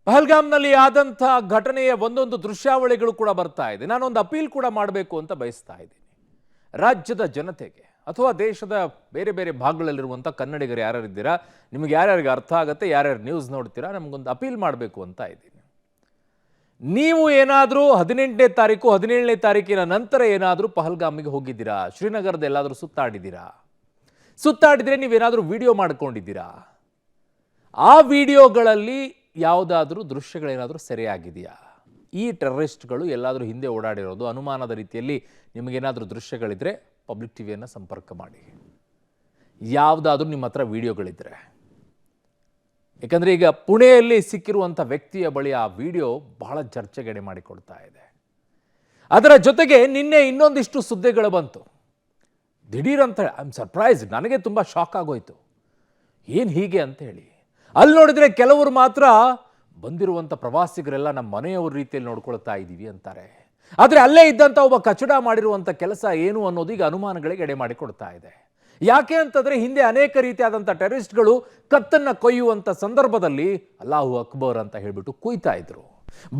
ಪಹಲ್ಗಾಮ್ನಲ್ಲಿ ಆದಂಥ ಘಟನೆಯ ಒಂದೊಂದು ದೃಶ್ಯಾವಳಿಗಳು ಕೂಡ ಬರ್ತಾ ಇದೆ. ನಾನೊಂದು ಅಪೀಲ್ ಕೂಡ ಮಾಡಬೇಕು ಅಂತ ಬಯಸ್ತಾ ಇದ್ದೀನಿ. ರಾಜ್ಯದ ಜನತೆಗೆ ಅಥವಾ ದೇಶದ ಬೇರೆ ಬೇರೆ ಭಾಗಗಳಲ್ಲಿರುವಂಥ ಕನ್ನಡಿಗರು ಯಾರ್ಯಾರಿದ್ದೀರಾ, ನಿಮಗೆ ಯಾರ್ಯಾರಿಗೆ ಅರ್ಥ ಆಗುತ್ತೆ, ಯಾರ್ಯಾರು ನ್ಯೂಸ್ ನೋಡ್ತೀರಾ, ನಮಗೊಂದು ಅಪೀಲ್ ಮಾಡಬೇಕು ಅಂತ ಇದ್ದೀನಿ. ನೀವು ಏನಾದರೂ 18ನೇ ತಾರೀಕು 17ನೇ ತಾರೀಕಿನ ನಂತರ ಏನಾದರೂ ಪಹಲ್ಗಾಮಿಗೆ ಹೋಗಿದ್ದೀರಾ, ಶ್ರೀನಗರದ ಎಲ್ಲಾದರೂ ಸುತ್ತಾಡಿದ್ರೆ ನೀವೇನಾದರೂ ವಿಡಿಯೋ ಮಾಡ್ಕೊಂಡಿದ್ದೀರಾ? ಆ ವಿಡಿಯೋಗಳಲ್ಲಿ ಯಾವುದಾದ್ರೂ ದೃಶ್ಯಗಳೇನಾದರೂ ಸೆರೆಯಾಗಿದೆಯಾ? ಈ ಟೆರರಿಸ್ಟ್ಗಳು ಎಲ್ಲಾದರೂ ಹಿಂದೆ ಓಡಾಡಿರೋದು ಅನುಮಾನದ ರೀತಿಯಲ್ಲಿ ನಿಮಗೇನಾದರೂ ದೃಶ್ಯಗಳಿದ್ರೆ ಪಬ್ಲಿಕ್ ಟಿವಿಯನ್ನು ಸಂಪರ್ಕ ಮಾಡಿ. ಯಾವುದಾದ್ರೂ ನಿಮ್ಮ ಹತ್ರ ವಿಡಿಯೋಗಳಿದ್ರೆ, ಯಾಕಂದರೆ ಈಗ ಪುಣೆಯಲ್ಲಿ ಸಿಕ್ಕಿರುವಂಥ ವ್ಯಕ್ತಿಯ ಬಳಿ ಆ ವಿಡಿಯೋ ಬಹಳ ಚರ್ಚೆಗೆಡೆ ಮಾಡಿಕೊಡ್ತಾ ಇದೆ. ಅದರ ಜೊತೆಗೆ ನಿನ್ನೆ ಇನ್ನೊಂದಿಷ್ಟು ಸುದ್ದಿಗಳು ಬಂತು. ದಿಢೀರಂತ ಐ ಆಮ್ ಸರ್ಪ್ರೈಸ್, ನನಗೆ ತುಂಬ ಶಾಕ್ ಆಗೋಯ್ತು. ಏನು ಹೀಗೆ ಅಂತ ಹೇಳಿ ಅಲ್ಲಿ ನೋಡಿದರೆ ಕೆಲವರು ಮಾತ್ರ ಬಂದಿರುವಂಥ ಪ್ರವಾಸಿಗರೆಲ್ಲ ನಮ್ಮ ಮನೆಯವ್ರ ರೀತಿಯಲ್ಲಿ ನೋಡ್ಕೊಳ್ತಾ ಇದ್ದೀವಿ ಅಂತಾರೆ. ಆದರೆ ಅಲ್ಲೇ ಇದ್ದಂಥ ಒಬ್ಬ ಕಚಡ ಮಾಡಿರುವಂಥ ಕೆಲಸ ಏನು ಅನ್ನೋದು ಈಗ ಅನುಮಾನಗಳಿಗೆ ಎಡೆ ಮಾಡಿಕೊಡ್ತಾ ಇದೆ. ಯಾಕೆ ಅಂತಂದರೆ ಹಿಂದೆ ಅನೇಕ ರೀತಿಯಾದಂಥ ಟೆರರಿಸ್ಟ್ಗಳು ಕತ್ತನ್ನು ಕೊಯ್ಯುವಂಥ ಸಂದರ್ಭದಲ್ಲಿ ಅಲ್ಲಾಹು ಅಕ್ಬರ್ ಅಂತ ಹೇಳಿಬಿಟ್ಟು ಕುಯ್ತಾ ಇದ್ರು.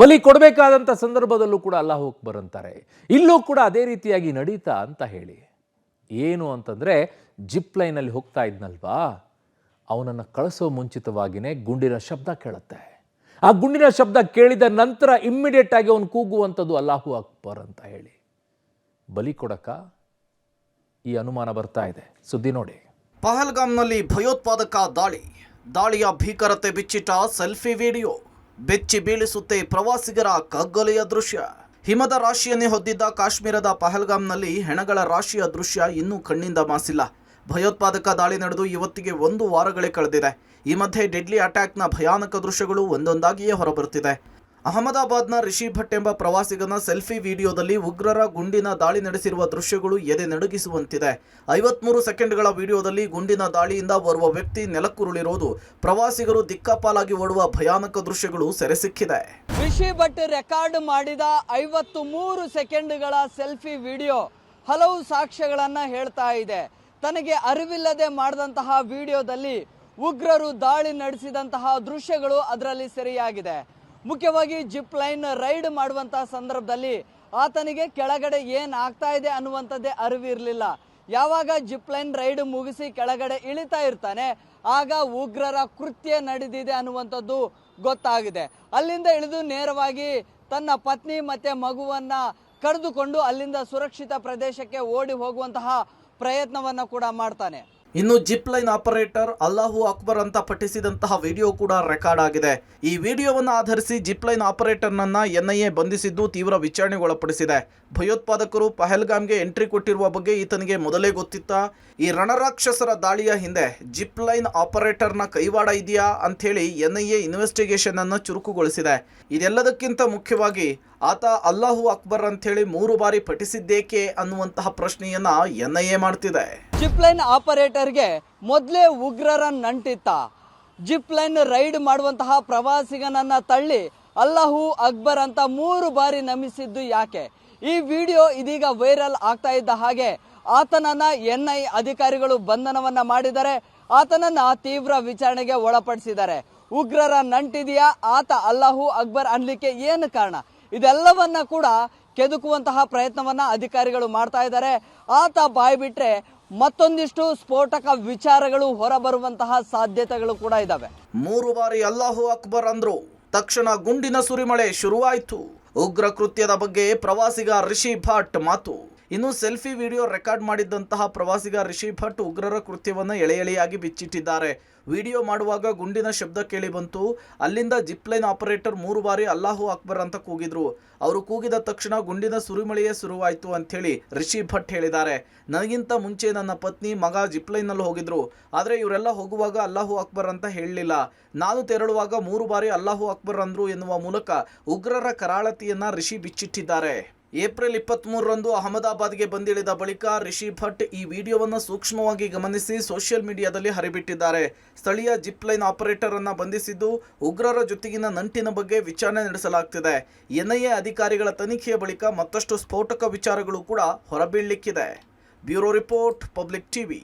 ಬಲಿ ಕೊಡಬೇಕಾದಂಥ ಸಂದರ್ಭದಲ್ಲೂ ಕೂಡ ಅಲ್ಲಾಹು ಅಕ್ಬರ್ ಅಂತಾರೆ. ಇಲ್ಲೂ ಕೂಡ ಅದೇ ರೀತಿಯಾಗಿ ನಡೀತಾ ಅಂತ ಹೇಳಿ ಏನು ಅಂತಂದರೆ, ಜಿಪ್ ಲೈನಲ್ಲಿ ಹೋಗ್ತಾ ಇದ್ನಲ್ವಾ, ಅವನನ್ನು ಕಳಿಸೋ ಮುಂಚಿತವಾಗಿಯೇ ಗುಂಡಿನ ಶಬ್ದ ಕೇಳುತ್ತೆ. ಆ ಗುಂಡಿನ ಶಬ್ದ ಕೇಳಿದ ನಂತರ ಇಮ್ಮಿಡಿಯೇಟ್ ಆಗಿ ಅವನು ಕೂಗುವಂಥದ್ದು ಅಲ್ಲಾಹು ಅಕ್ಬರ್ ಅಂತ ಹೇಳಿ. ಬಲಿ ಕೊಡಕ ಈ ಅನುಮಾನ ಬರ್ತಾ ಇದೆ. ಸುದ್ದಿ ನೋಡಿ. ಪಹಲ್ಗಾಮ್ನಲ್ಲಿ ಭಯೋತ್ಪಾದಕ ದಾಳಿಯ ಭೀಕರತೆ ಬಿಚ್ಚಿಟ್ಟ ಸೆಲ್ಫಿ ವಿಡಿಯೋ. ಬೆಚ್ಚಿ ಬೀಳಿಸುತ್ತೆ ಪ್ರವಾಸಿಗರ ಕಗ್ಗಲೆಯ ದೃಶ್ಯ. ಹಿಮದ ರಾಶಿಯನ್ನೇ ಹೊದ್ದಿದ್ದ ಕಾಶ್ಮೀರದ ಪಹಲ್ಗಾಮ್ನಲ್ಲಿ ಹೆಣಗಳ ರಾಶಿಯ ದೃಶ್ಯ ಇನ್ನೂ ಕಣ್ಣಿಂದ ಮಾಸಿಲ್ಲ. ಭಯೋತ್ಪಾದಕ ದಾಳಿ ನಡೆದು ಇವತ್ತಿಗೆ 1 ವಾರಗಳೇ ಕಳೆದಿದೆ. ಈ ಮಧ್ಯೆ ಡೆಡ್ಲಿ ಅಟ್ಯಾಕ್ನ ಭಯಾನಕ ದೃಶ್ಯಗಳು ಒಂದೊಂದಾಗಿಯೇ ಹೊರಬರುತ್ತಿದೆ. ಅಹಮದಾಬಾದ್ನ ರಿಷಿ ಭಟ್ ಎಂಬ ಪ್ರವಾಸಿಗನ ಸೆಲ್ಫಿ ವಿಡಿಯೋದಲ್ಲಿ ಉಗ್ರರ ಗುಂಡಿನ ದಾಳಿ ನಡೆಸಿರುವ ದೃಶ್ಯಗಳು ಎದೆ ನಡುಗಿಸುವಂತಿದೆ. 53 ಸೆಕೆಂಡ್ಗಳ ವಿಡಿಯೋದಲ್ಲಿ ಗುಂಡಿನ ದಾಳಿಯಿಂದ ಓರ್ವ ವ್ಯಕ್ತಿ ನೆಲಕ್ಕುರುಳಿರೋದು, ಪ್ರವಾಸಿಗರು ದಿಕ್ಕಾಪಾಲಾಗಿ ಓಡುವ ಭಯಾನಕ ದೃಶ್ಯಗಳು ಸೆರೆಸಿಕ್ಕಿದೆ. ರಿಷಿ ಭಟ್ ರೆಕಾರ್ಡ್ ಮಾಡಿದ 53 ಸೆಕೆಂಡ್ಗಳ ಸೆಲ್ಫಿ ವಿಡಿಯೋ ಹಲವು ಸಾಕ್ಷ್ಯಗಳನ್ನು ಹೇಳ್ತಾ ಇದೆ. ತನಗೆ ಅರಿವಿಲ್ಲದೆ ಮಾಡಿದಂತಹ ವಿಡಿಯೋದಲ್ಲಿ ಉಗ್ರರು ದಾಳಿ ನಡೆಸಿದಂತಹ ದೃಶ್ಯಗಳು ಅದರಲ್ಲಿ ಸೆರೆಯಾಗಿದೆ. ಮುಖ್ಯವಾಗಿ ಜಿಪ್ ಲೈನ್ ರೈಡ್ ಮಾಡುವಂತಹ ಸಂದರ್ಭದಲ್ಲಿ ಆತನಿಗೆ ಕೆಳಗಡೆ ಏನು ಆಗ್ತಾ ಇದೆ ಅನ್ನುವಂಥದ್ದೇ ಅರಿವಿರಲಿಲ್ಲ. ಯಾವಾಗ ಜಿಪ್ ಲೈನ್ ರೈಡ್ ಮುಗಿಸಿ ಕೆಳಗಡೆ ಇಳಿತಾ ಇರ್ತಾನೆ, ಆಗ ಉಗ್ರರ ಕೃತ್ಯ ನಡೆದಿದೆ ಅನ್ನುವಂಥದ್ದು ಗೊತ್ತಾಗಿದೆ. ಅಲ್ಲಿಂದ ಇಳಿದು ನೇರವಾಗಿ ತನ್ನ ಪತ್ನಿ ಮತ್ತು ಮಗುವನ್ನು ಕರೆದುಕೊಂಡು ಅಲ್ಲಿಂದ ಸುರಕ್ಷಿತ ಪ್ರದೇಶಕ್ಕೆ ಓಡಿ ಹೋಗುವಂತಹ ಪ್ರಯತ್ನವನ್ನು ಕೂಡ ಮಾಡ್ತಾನೆ. ಇನ್ನು ಜಿಪ್ ಲೈನ್ ಆಪರೇಟರ್ ಅಲ್ಲಾಹು ಅಕ್ಬರ್ ಅಂತ ಪಠಿಸಿದಂತಹ ವಿಡಿಯೋ ಕೂಡ ರೆಕಾರ್ಡ್ ಆಗಿದೆ. ಈ ವಿಡಿಯೋವನ್ನು ಆಧರಿಸಿ ಜಿಪ್ ಲೈನ್ ಆಪರೇಟರ್ನನ್ನ ಎನ್ಐಎ ಬಂಧಿಸಿದ್ದು ತೀವ್ರ ವಿಚಾರಣೆಗೊಳಪಡಿಸಿದೆ. ಭಯೋತ್ಪಾದಕರು ಪಹಲ್ಗಾಮ್ಗೆ ಎಂಟ್ರಿ ಕೊಟ್ಟಿರುವ ಬಗ್ಗೆ ಈತನಿಗೆ ಮೊದಲೇ ಗೊತ್ತಿತ್ತ? ಈ ರಣರಾಕ್ಷಸರ ದಾಳಿಯ ಹಿಂದೆ ಜಿಪ್ ಲೈನ್ ಆಪರೇಟರ್ನ ಕೈವಾಡ ಇದೆಯಾ ಅಂಥೇಳಿ ಎನ್ಐಎ ಇನ್ವೆಸ್ಟಿಗೇಷನ್ ಅನ್ನು ಚುರುಕುಗೊಳಿಸಿದೆ. ಇದೆಲ್ಲದಕ್ಕಿಂತ ಮುಖ್ಯವಾಗಿ ಆತ ಅಲ್ಲಾಹು ಅಕ್ಬರ್ ಅಂಥೇಳಿ 3 ಬಾರಿ ಪಠಿಸಿದ್ದೇಕೆ ಅನ್ನುವಂತಹ ಪ್ರಶ್ನೆಯನ್ನ ಎನ್ಐಎ ಮಾಡ್ತಿದೆ. ಜಿಪ್ ಲೈನ್ ಆಪರೇಟರ್ಗೆ ಮೊದಲೇ ಉಗ್ರರ ನಂಟಿತ್ತ? ಜಿಪ್ ಲೈನ್ ರೈಡ್ ಮಾಡುವಂತಹ ಪ್ರವಾಸಿಗನನ್ನ ತಳ್ಳಿ ಅಲ್ಲಾಹು ಅಕ್ಬರ್ ಅಂತ 3 ಬಾರಿ ನಮಿಸಿದ್ದು ಯಾಕೆ? ಈ ವಿಡಿಯೋ ಇದೀಗ ವೈರಲ್ ಆಗ್ತಾ ಇದ್ದ ಹಾಗೆ ಆತನನ್ನ ಎನ್ಐ ಅಧಿಕಾರಿಗಳು ಬಂಧನವನ್ನ ಮಾಡಿದ್ದಾರೆ. ಆತನನ್ನ ತೀವ್ರ ವಿಚಾರಣೆಗೆ ಒಳಪಡಿಸಿದ್ದಾರೆ. ಉಗ್ರರ ನಂಟಿದೆಯಾ, ಆತ ಅಲ್ಲಾಹು ಅಕ್ಬರ್ ಅನ್ಲಿಕ್ಕೆ ಏನು ಕಾರಣ, ಇದೆಲ್ಲವನ್ನ ಕೂಡ ಕೆದಕುವಂತಹ ಪ್ರಯತ್ನವನ್ನ ಅಧಿಕಾರಿಗಳು ಮಾಡ್ತಾ ಇದ್ದಾರೆ. ಆತ ಬಾಯಿ ಬಿಟ್ರೆ ಮತ್ತೊಂದಿಷ್ಟು ಸ್ಫೋಟಕ ವಿಚಾರಗಳು ಹೊರಬರುವಂತಹ ಸಾಧ್ಯತೆಗಳು ಕೂಡ ಇದ್ದಾವೆ. 3 ಬಾರಿ ಅಲ್ಲಾಹು ಅಕ್ಬರ್ ಅಂದ್ರು, ತಕ್ಷಣ ಗುಂಡಿನ ಸುರಿಮಳೆ ಶುರುವಾಯಿತು. ಉಗ್ರ ಕೃತ್ಯದ ಬಗ್ಗೆ ಪ್ರವಾಸಿಗ ರಿಷಿ ಭಟ್ ಮಾತು. ಇನ್ನು ಸೆಲ್ಫಿ ವಿಡಿಯೋ ರೆಕಾರ್ಡ್ ಮಾಡಿದ್ದಂತಹ ಪ್ರವಾಸಿಗ ರಿಷಿ ಭಟ್ ಉಗ್ರರ ಕೃತ್ಯವನ್ನು ಎಳೆಯಾಗಿ ಬಿಚ್ಚಿಟ್ಟಿದ್ದಾರೆ. ವಿಡಿಯೋ ಮಾಡುವಾಗ ಗುಂಡಿನ ಶಬ್ದ ಕೇಳಿ ಬಂತು. ಅಲ್ಲಿಂದ ಜಿಪ್ ಲೈನ್ ಆಪರೇಟರ್ 3 ಬಾರಿ ಅಲ್ಲಾಹು ಅಕ್ಬರ್ ಅಂತ ಕೂಗಿದ್ರು. ಅವರು ಕೂಗಿದ ತಕ್ಷಣ ಗುಂಡಿನ ಸುರಿಮಳೆಯೇ ಶುರುವಾಯಿತು ಅಂಥೇಳಿ ರಿಷಿ ಭಟ್ ಹೇಳಿದ್ದಾರೆ. ನನಗಿಂತ ಮುಂಚೆ ನನ್ನ ಪತ್ನಿ ಮಗ ಜಿಪ್ ಲೈನ್ನಲ್ಲಿ ಹೋಗಿದ್ರು. ಆದರೆ ಇವರೆಲ್ಲ ಹೋಗುವಾಗ ಅಲ್ಲಾಹು ಅಕ್ಬರ್ ಅಂತ ಹೇಳಲಿಲ್ಲ. ನಾನು ತೆರಳುವಾಗ 3 ಬಾರಿ ಅಲ್ಲಾಹು ಅಕ್ಬರ್ ಅಂದ್ರು ಎನ್ನುವ ಮೂಲಕ ಉಗ್ರರ ಕರಾಳತಿಯನ್ನ ರಿಷಿ ಬಿಚ್ಚಿಟ್ಟಿದ್ದಾರೆ. ಏಪ್ರಿಲ್ 23ರಂದು ಅಹಮದಾಬಾದ್ಗೆ ಬಂದಿಳಿದ ಬಳಿಕ ರಿಷಿ ಭಟ್ ಈ ವಿಡಿಯೋವನ್ನು ಸೂಕ್ಷ್ಮವಾಗಿ ಗಮನಿಸಿ ಸೋಷಿಯಲ್ ಮೀಡಿಯಾದಲ್ಲಿ ಹರಿಬಿಟ್ಟಿದ್ದಾರೆ. ಸ್ಥಳೀಯ ಜಿಪ್ ಲೈನ್ ಆಪರೇಟರ್ ಅನ್ನ ಬಂಧಿಸಿದ್ದು ಉಗ್ರರ ಜೊತೆಗಿನ ನಂಟಿನ ಬಗ್ಗೆ ವಿಚಾರಣೆ ನಡೆಸಲಾಗ್ತಿದೆ. ಎನ್ಐಎ ಅಧಿಕಾರಿಗಳ ತನಿಖೆಯ ಬಳಿಕ ಮತ್ತಷ್ಟು ಸ್ಫೋಟಕ ವಿಚಾರಗಳು ಕೂಡ ಹೊರಬೀಳಲಿಕ್ಕಿದೆ. Bureau report, public TV.